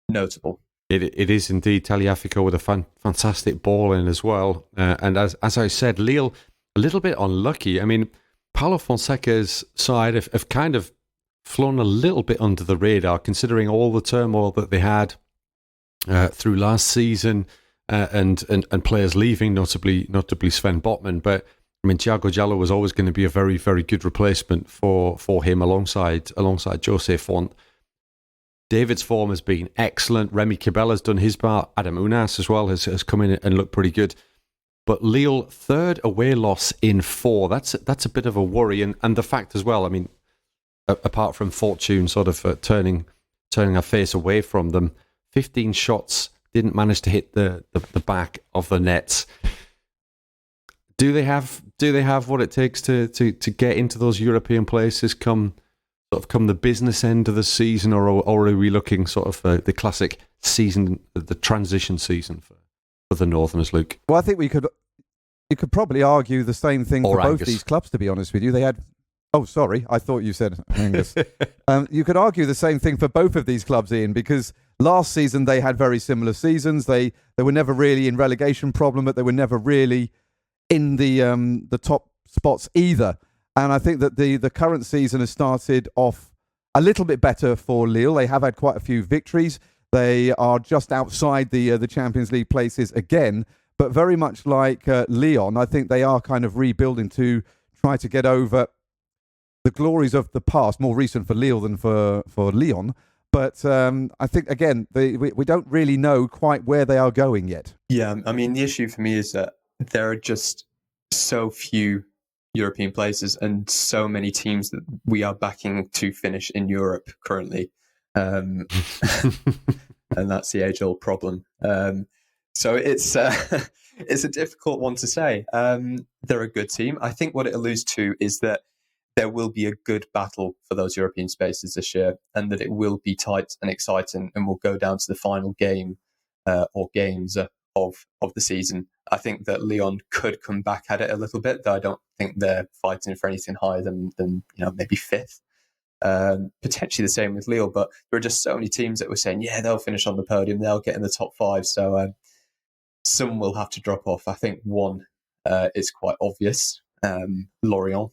notable. It is indeed Tagliafico with a fantastic ball in as well. And as I said, Lille, a little bit unlucky. I mean, Paulo Fonseca's side have kind of flown a little bit under the radar, considering all the turmoil that they had through last season and players leaving, notably Sven Botman. But I mean, Thiago Diallo was always going to be a very, very good replacement for him alongside Jose Font. David's form has been excellent. Remy Cabella's done his part. Adam Unas as well has come in and looked pretty good. But Lille, third away loss in 4. That's a bit of a worry. And the fact as well, I mean, apart from fortune sort of turning our face away from them, 15 shots didn't manage to hit the back of the nets. Do they have what it takes to get into those European places come the business end of the season, or are we looking sort of the classic season, the transition season for the Northerners, Luke? Well, I think you could probably argue the same thing for Angus. both these clubs, to be honest with you. They had... Oh, sorry. I thought you said Angus. You could argue the same thing for both of these clubs, Ian, because last season they had very similar seasons. They were never really in relegation problem, but they were never really in the top spots either. And I think that the current season has started off a little bit better for Lille. They have had quite a few victories. They are just outside the Champions League places again, but very much like Lyon, I think they are kind of rebuilding to try to get over the glories of the past, more recent for Lille than for Lyon. But I think, again, we don't really know quite where they are going yet. Yeah, I mean, the issue for me is that there are just so few European places and so many teams that we are backing to finish in Europe currently. And that's the age-old problem. So it's a difficult one to say. They're a good team. I think what it alludes to is that there will be a good battle for those European spaces this year, and that it will be tight and exciting, and will go down to the final game or games of the season. I think that Lyon could come back at it a little bit, though I don't think they're fighting for anything higher than maybe 5th. Potentially the same with Lille, but there are just so many teams that were saying, yeah, they'll finish on the podium, they'll get in the top 5. So some will have to drop off. I think one is quite obvious, Lorient.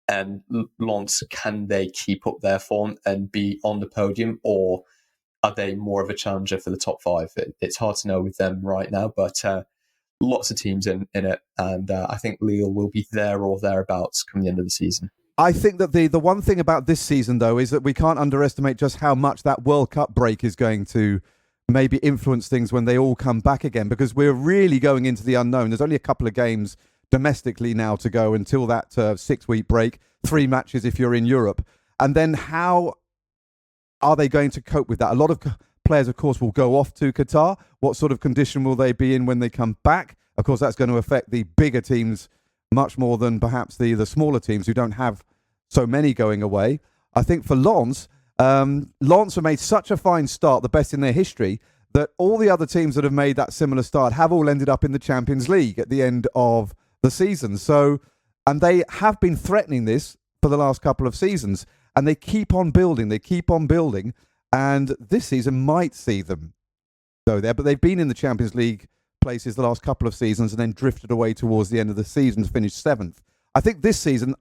And Lens, can they keep up their form and be on the podium, or are they more of a challenger for the top 5? It's hard to know with them right now, but lots of teams in it, and I think Lille will be there or thereabouts come the end of the season. I think that the one thing about this season, though, is that we can't underestimate just how much that World Cup break is going to maybe influence things when they all come back again, because we're really going into the unknown. There's only a couple of games domestically now to go until that 6-week break, 3 matches if you're in Europe. And then how are they going to cope with that? A lot of players, of course, will go off to Qatar. What sort of condition will they be in when they come back? Of course, that's going to affect the bigger teams much more than perhaps the smaller teams who don't have so many going away. I think for Lens, Lens have made such a fine start, the best in their history, that all the other teams that have made that similar start have all ended up in the Champions League at the end of the season. So, and they have been threatening this for the last couple of seasons, and they keep on building, and this season might see them go there. But they've been in the Champions League places the last couple of seasons and then drifted away towards the end of the season to finish 7th. I think this season,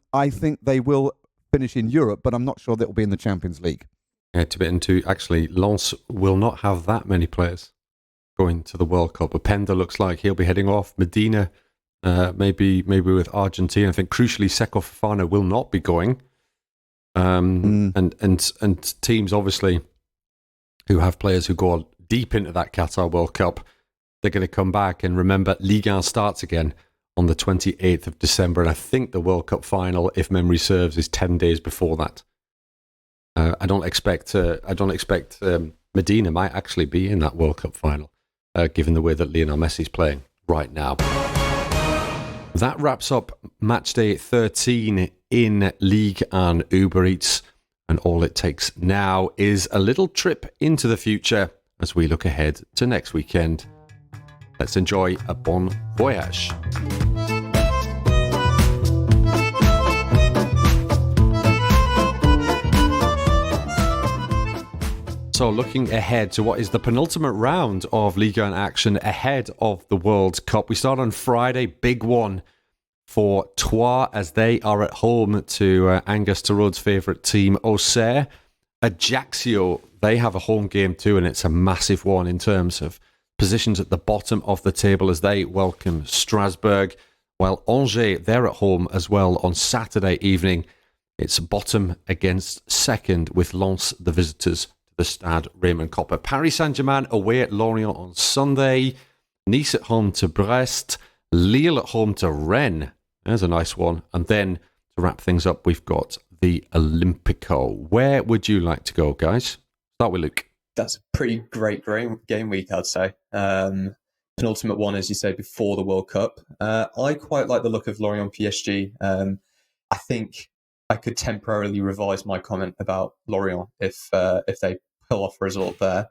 they will finish in Europe, but I'm not sure they'll be in the Champions League. Yeah, to be into actually, Lens will not have that many players going to the World Cup. Openda looks like he'll be heading off. Medina, maybe with Argentina. I think crucially, Seko Fofana will not be going. And teams obviously who have players who go deep into that Qatar World Cup, they're going to come back. And remember, Ligue starts again on the 28th of December, and I think the World Cup final, if memory serves, is 10 days before that. I don't expect Medina might actually be in that World Cup final, given the way that Lionel Messi's playing right now. That wraps up match day 13 in Ligue and Uber Eats, and all it takes now is a little trip into the future as we look ahead to next weekend. Let's enjoy a bon voyage. So looking ahead to what is the penultimate round of Ligue 1 action ahead of the World Cup. We start on Friday, big one for Troyes as they are at home to Angus Torode's favourite team, Auxerre. Ajaccio, they have a home game too, and it's a massive one in terms of positions at the bottom of the table as they welcome Strasbourg. While Angers, they're at home as well on Saturday evening. It's bottom against second with Lens, the visitors, the Stade Raymond Kopa. Paris Saint-Germain away at Lorient on Sunday. Nice at home to Brest. Lille at home to Rennes. There's a nice one. And then to wrap things up, we've got the Olympico. Where would you like to go, guys? Start with Luke. That's a pretty great game week, I'd say. Penultimate one, as you say, before the World Cup. I quite like the look of Lorient PSG. I think I could temporarily revise my comment about Lorient if they pull off a result there,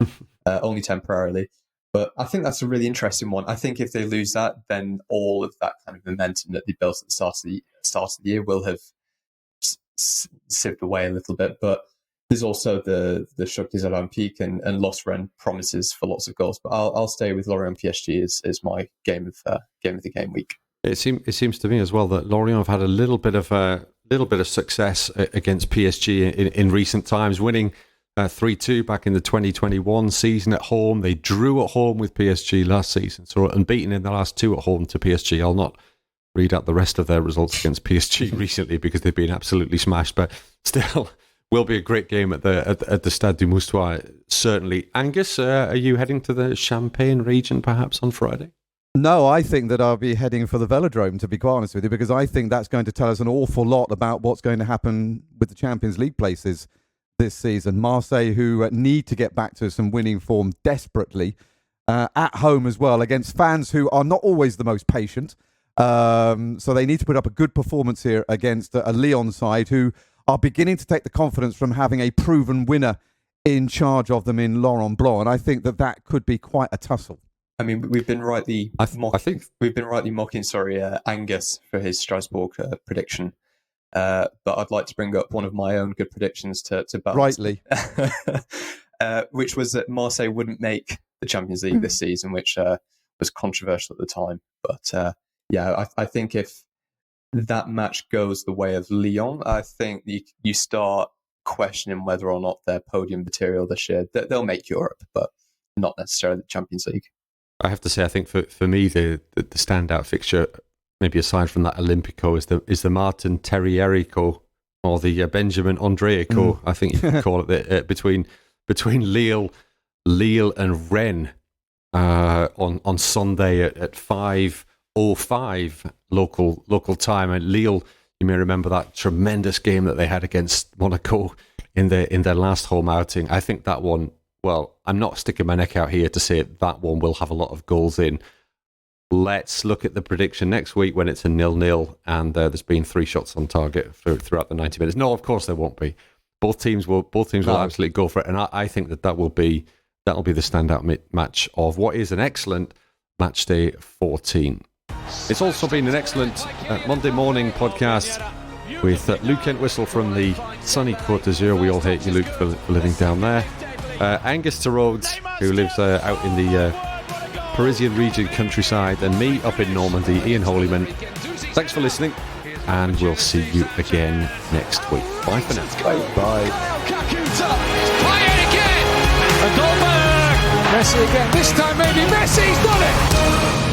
only temporarily. But I think that's a really interesting one. I think if they lose that, then all of that kind of momentum that they built at the start of the year will have sipped away a little bit. But there's also the Choc des Olympiques and Los Rennes promises for lots of goals. But I'll stay with Lorient PSG as my game of the game week. It seems to me as well that Lorient have had a little bit of success against PSG in recent times, winning 3-2 back in the 2021 season at home. They drew at home with PSG last season, so unbeaten in the last 2 at home to PSG. I'll not read out the rest of their results against PSG recently because they've been absolutely smashed, but still will be a great game at the Stade du Moustoir, certainly. Angus, are you heading to the Champagne region perhaps on Friday? No, I think that I'll be heading for the Velodrome, to be quite honest with you, because I think that's going to tell us an awful lot about what's going to happen with the Champions League places this season. Marseille, who need to get back to some winning form desperately, at home as well, against fans who are not always the most patient. So they need to put up a good performance here against a Lyon side who are beginning to take the confidence from having a proven winner in charge of them in Laurent Blanc. And I think that could be quite a tussle. I mean, we've been rightly mocking Angus for his Strasbourg prediction, but I'd like to bring up one of my own good predictions to balance. Rightly, which was that Marseille wouldn't make the Champions League this season, which was controversial at the time. But I think if that match goes the way of Lyon, I think you start questioning whether or not they're podium material this year. They'll make Europe, but not necessarily the Champions League. I have to say, I think for me, the standout fixture, maybe aside from that Olympico, is the Martin Terrierico or the Benjamin Andreico. I think you could call it between Lille and Rennes on Sunday at 5:05 local time. And Lille, you may remember that tremendous game that they had against Monaco in their last home outing. I think that one. Well, I'm not sticking my neck out here to say that one will have a lot of goals in. Let's look at the prediction next week when it's a 0-0 and there's been 3 shots on target throughout the 90 minutes. No, of course there won't be. Both teams will absolutely go for it, and I think that'll be the standout match of what is an excellent match day 14. It's also been an excellent Monday morning podcast with Luke Entwistle from the sunny Côte d'Azur. We all hate you, Luke, for living down there. Angus Torode, who lives out in the Parisian region countryside, and me up in Normandy, Ian Holyman. Thanks for listening, and we'll see you again next week. Bye for now. Bye. Payet again! And Goldberg! Messi again. This time maybe Messi's done it!